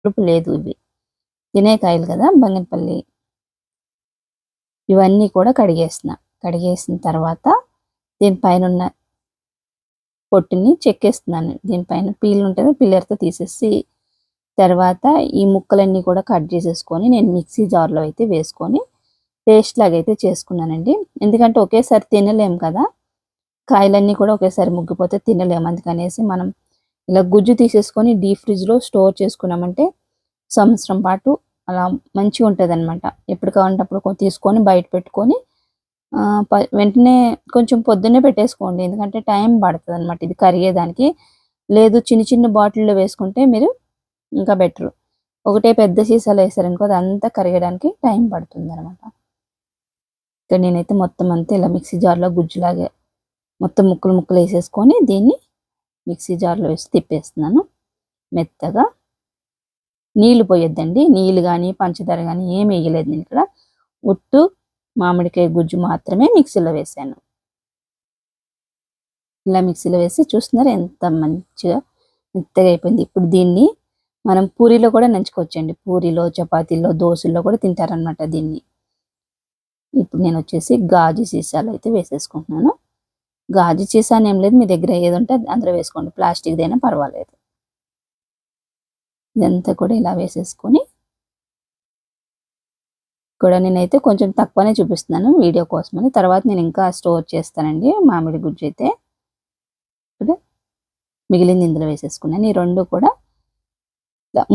పులుపు లేదు. ఇవి తినే కాయలు కదా బంగినపల్లి. ఇవన్నీ కూడా కడిగేసిన తర్వాత దీనిపైనున్న పొట్టుని చెక్కేస్తున్నాను. దీనిపైన పీల్ ఉంటుంది, పిల్లర్తో తీసేసి తర్వాత ఈ ముక్కలన్నీ కూడా కట్ చేసేసుకొని నేను మిక్సీ జార్లో అయితే వేసుకొని పేస్ట్ లాగైతే చేసుకున్నానండి. ఎందుకంటే ఒకేసారి తినలేము కదా, కాయలన్నీ కూడా ఒకేసారి ముగ్గిపోతే తినలేము. అందుకనేసి మనం ఇలా గుజ్జు తీసేసుకొని డీప్ ఫ్రిడ్జ్లో స్టోర్ చేసుకున్నామంటే సంవత్సరం పాటు అలా మంచిగా ఉంటుంది అనమాట. ఎప్పుడు కావాలంటే అప్పుడు తీసుకొని బయట పెట్టుకొని వెంటనే కొంచెం పొద్దున్నే పెట్టేసుకోండి, ఎందుకంటే టైం పడుతుంది అనమాట ఇది కరిగేదానికి. లేదు చిన్న చిన్న బాటిల్లో వేసుకుంటే మీరు ఇంకా బెటరు. ఒకటే పెద్ద సీసాలో వేసారనుకో అదంతా కరిగడానికి టైం పడుతుంది అనమాట. ఇక్కడ నేనైతే మొత్తం అంతా ఇలా మిక్సీ జార్లో గుజ్జులాగే మొత్తం ముక్కలు ముక్కలు వేసేసుకొని దీన్ని మిక్సీ జార్లో వేసి తిప్పేస్తున్నాను మెత్తగా. నీళ్లు పోయొద్దండి, నీళ్ళు కానీ పంచదార కానీ ఏమి వేయలేదు నేను ఇక్కడ. ఉట్టు మామిడికాయ గుజ్జు మాత్రమే మిక్సీలో వేసాను. ఇలా మిక్సీలో వేసి చూస్తున్నారు ఎంత మంచిగా మెత్తగా అయిపోయింది. ఇప్పుడు దీన్ని మనం పూరీలో కూడా నంచుకోవచ్చండి. పూరీలో, చపాతీల్లో, దోశల్లో కూడా తింటారనమాట దీన్ని. ఇప్పుడు నేను వచ్చేసి గాజు సీసాలు అయితే వేసేసుకుంటున్నాను. గాజు సీసా ఏం లేదు, మీ దగ్గర ఏది ఉంటే అందులో వేసుకోండి, ప్లాస్టిక్దైనా పర్వాలేదు. ఇదంతా కూడా ఇలా వేసేసుకొని కూడా నేనైతే కొంచెం తక్కువనే చూపిస్తున్నాను వీడియో కోసమని. తర్వాత నేను ఇంకా స్టోర్ చేస్తానండి మామిడి గుజ్జు అయితే. ఇక్కడ మిగిలింది ఇందులో వేసేసుకున్నాను. ఈ రెండు కూడా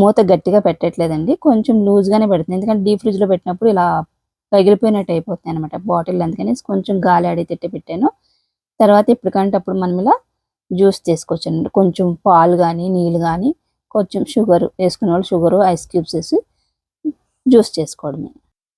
మూత గట్టిగా పెట్టట్లేదండి, కొంచెం లూజ్గానే పెడుతుంది. ఎందుకంటే డీప్ ఫ్రిడ్జ్లో పెట్టినప్పుడు ఇలా పగిలిపోయినట్టు అయిపోతుంది అనమాట బాటిల్. అందుకని కొంచెం గాలి ఆడి తిట్టి పెట్టాను. తర్వాత ఎప్పటికంటే అప్పుడు మనం ఇలా జ్యూస్ చేసుకోవచ్చు అండి. కొంచెం పాలు కానీ నీళ్ళు కానీ కొంచెం షుగర్ వేసుకునే వాళ్ళు షుగరు, ఐస్ క్యూబ్స్ వేసి జ్యూస్ చేసుకోవడమే.